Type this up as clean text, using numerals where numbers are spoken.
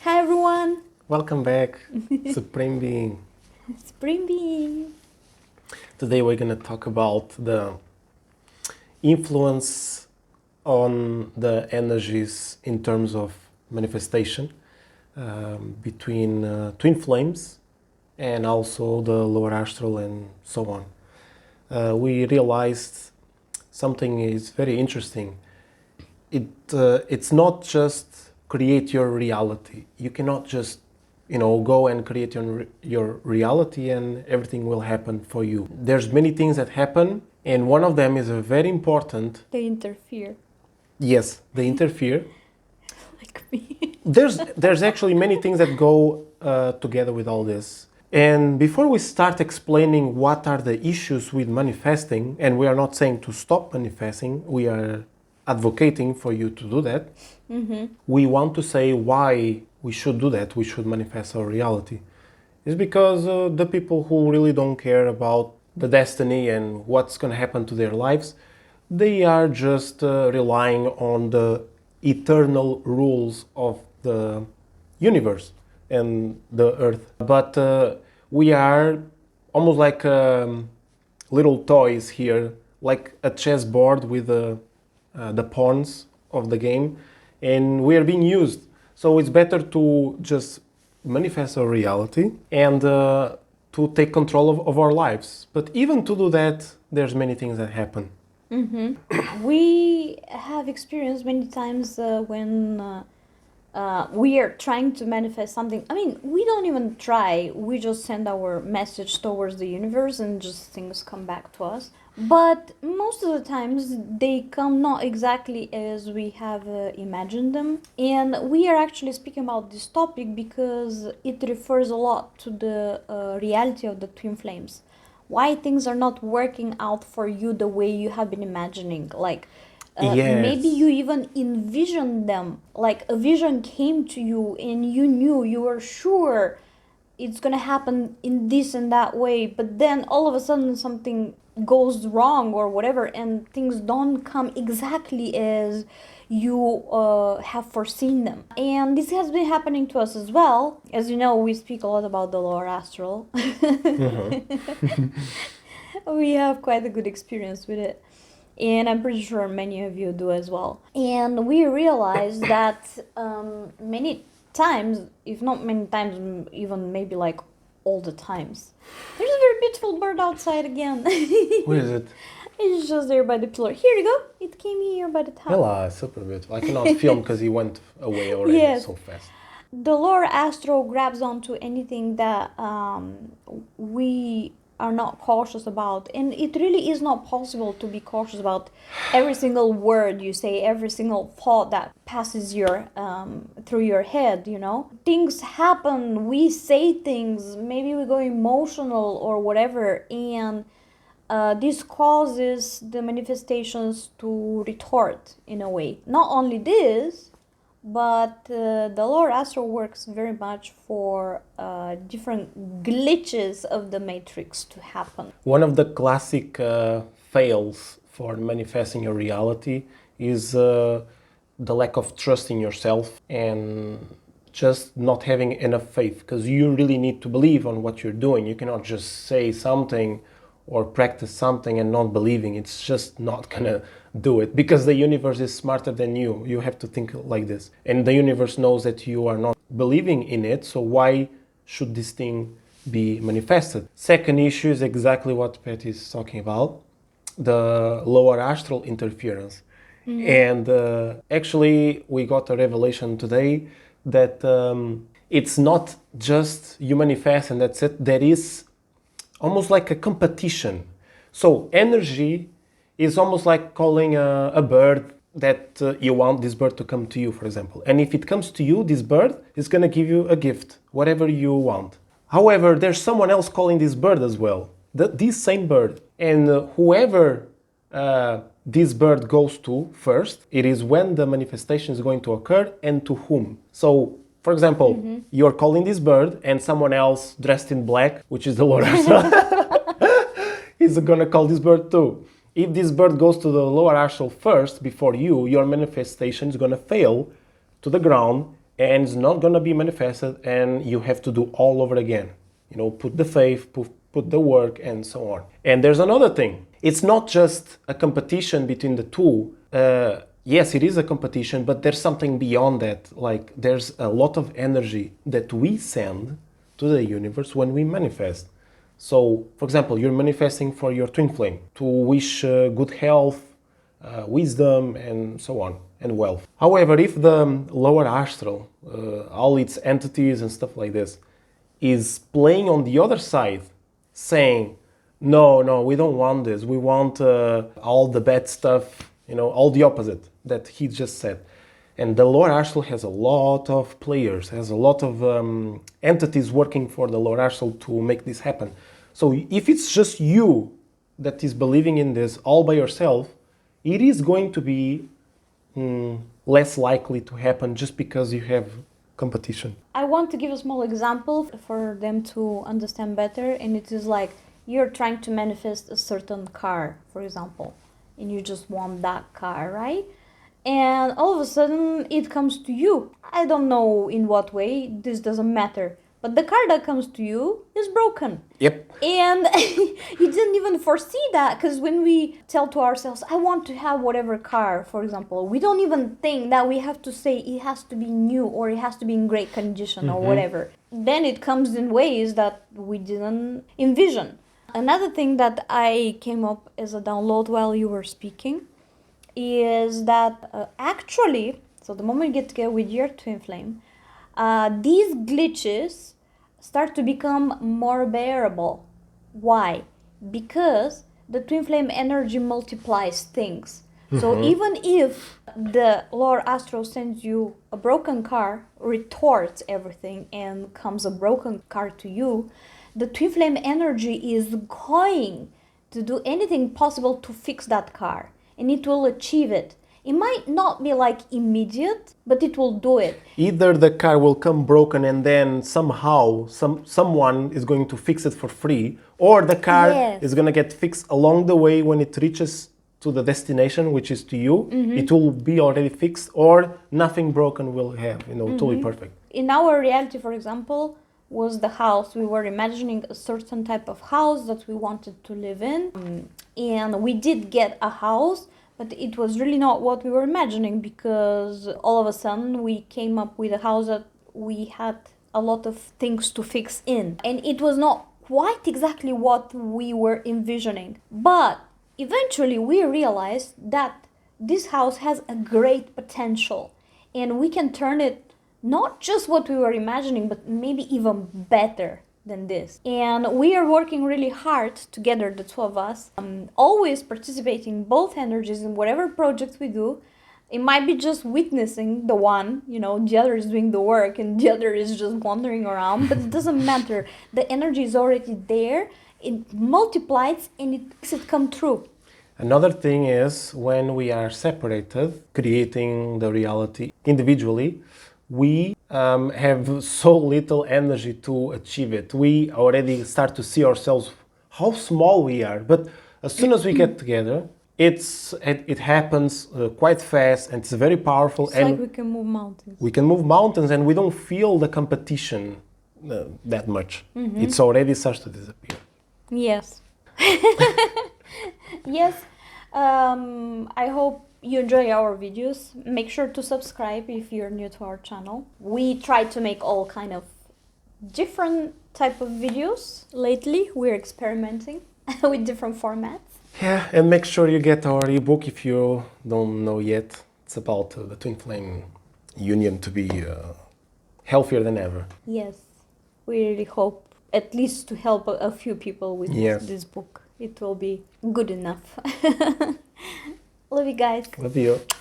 Hi everyone! Welcome back, Supreme Being. Spring Being! Today we're going to talk about the influence on the energies in terms of manifestation between twin flames and also the lower astral and so on. We realized something is very interesting. It's not just create your reality. You cannot just go and create your reality and everything will happen for you. There's many things that happen, and one of them is a very important. They interfere. Yes, they interfere. Like me. There's actually many things that go together with all this. And before we start explaining what are the issues with manifesting, and we are not saying to stop manifesting, we are advocating for you to do that. Mm-hmm. We want to say why we should do that, we should manifest our reality. It's because the people who really don't care about the destiny and what's going to happen to their lives, they are just relying on the eternal rules of the universe and the earth. But we are almost like little toys here, like a chessboard with the pawns of the game, and we are being used. So it's better to just manifest our reality and to take control of our lives. But even to do that, there's many things that happen. Mm-hmm. We have experienced many times when we are trying to manifest something. I mean, we don't even try. We just send our message towards the universe and just things come back to us. But most of the times they come not exactly as we have imagined them. And we are actually speaking about this topic because it refers a lot to the reality of the twin flames. Why things are not working out for you the way you have been imagining. Like Yes. maybe you even envisioned them. Like a vision came to you and you knew, you were sure it's gonna happen in this and that way. But then all of a sudden something goes wrong or whatever, and things don't come exactly as you have foreseen them. And this has been happening to us as well. As you know, we speak a lot about the lower astral. We have quite a good experience with it, and I'm pretty sure many of you do as well. And we realized that many times, if not many times, even maybe like all the times, there's a very beautiful bird outside again. Where is it? It's just there by the pillar. Here you go. It came here by the top. Hella, super beautiful. I cannot film because he went away already so fast. The lower astral grabs onto anything that we are not cautious about, and it really is not possible to be cautious about every single word you say, every single thought that passes your through your head. Things happen, we say things, maybe we go emotional or whatever, and this causes the manifestations to retort in a way. Not only this, but the lower astral works very much for different glitches of the matrix to happen. One of the classic fails for manifesting your reality is the lack of trust in yourself and just not having enough faith, because you really need to believe on what you're doing. You cannot just say something or practice something and not believing. It's just not gonna do it, because the universe is smarter than you. You have to think like this. And the universe knows that you are not believing in it, so why should this thing be manifested? Second issue is exactly what Petya is talking about, the lower astral interference. Mm-hmm. And actually we got a revelation today that it's not just you manifest and that's it. There is almost like a competition. So energy is almost like calling a bird that you want this bird to come to you, for example. And if it comes to you, this bird is going to give you a gift, whatever you want. However, there's someone else calling this bird as well, this same bird. And whoever this bird goes to first, it is when the manifestation is going to occur and to whom. So, for example, you're calling this bird and someone else dressed in black, which is the lower astral, is going to call this bird too. If this bird goes to the lower astral first, before you, your manifestation is going to fail to the ground and it's not going to be manifested, and you have to do all over again. You know, put the faith, put the work, and so on. And there's another thing. It's not just a competition between the two. Yes, it is a competition, but there's something beyond that. Like, there's a lot of energy that we send to the universe when we manifest. So, for example, you're manifesting for your twin flame to wish good health, wisdom, and so on, and wealth. However, if the lower astral, all its entities and stuff like this, is playing on the other side, saying, no, we don't want this. We want all the bad stuff, you know, all the opposite that he just said. And the lower astral has a lot of players, has a lot of entities working for the lower astral to make this happen. So if it's just you that is believing in this all by yourself, it is going to be less likely to happen just because you have competition. I want to give a small example for them to understand better, and it is like you're trying to manifest a certain car, for example, and you just want that car, right? And all of a sudden it comes to you. I don't know in what way, this doesn't matter. But the car that comes to you is broken. Yep. And you didn't even foresee that, because when we tell to ourselves, I want to have whatever car, for example, we don't even think that we have to say it has to be new or it has to be in great condition or whatever. Then it comes in ways that we didn't envision. Another thing that I came up as a download while you were speaking is that actually, so the moment you get together with your twin flame, these glitches start to become more bearable. Why? Because the twin flame energy multiplies things. So even if the lower astral sends you a broken car, retorts everything and comes a broken car to you, the twin flame energy is going to do anything possible to fix that car, and it will achieve it. It might not be like immediate, but it will do it. Either the car will come broken and then somehow someone is going to fix it for free, or the car is going to get fixed along the way when it reaches to the destination, which is to you. It will be already fixed, or nothing broken will have, totally perfect. In our reality, for example, was the house. We were imagining a certain type of house that we wanted to live in. And we did get a house, but it was really not what we were imagining, because all of a sudden we came up with a house that we had a lot of things to fix in. And it was not quite exactly what we were envisioning. But eventually we realized that this house has a great potential, and we can turn it not just what we were imagining, but maybe even better than this. And we are working really hard together, the two of us, always participating both energies in whatever projects we do. It might be just witnessing the one, the other is doing the work and the other is just wandering around, but it doesn't matter. The energy is already there, it multiplies, and it makes it come true. Another thing is, when we are separated, creating the reality individually, we have so little energy to achieve it. We already start to see ourselves how small we are. But as soon as we get together, it happens quite fast, and it's very powerful. It's and like we can move mountains. We can move mountains, and we don't feel the competition that much. It's already starts to disappear. Yes. Yes. I hope you enjoy our videos. Make sure to subscribe if you're new to our channel. We try to make all kind of different type of videos. Lately we're experimenting with different formats. Yeah, and make sure you get our ebook if you don't know yet. It's about the twin flame union to be healthier than ever. Yes, we really hope at least to help a few people with this book. It will be good enough. Love you guys. Love you.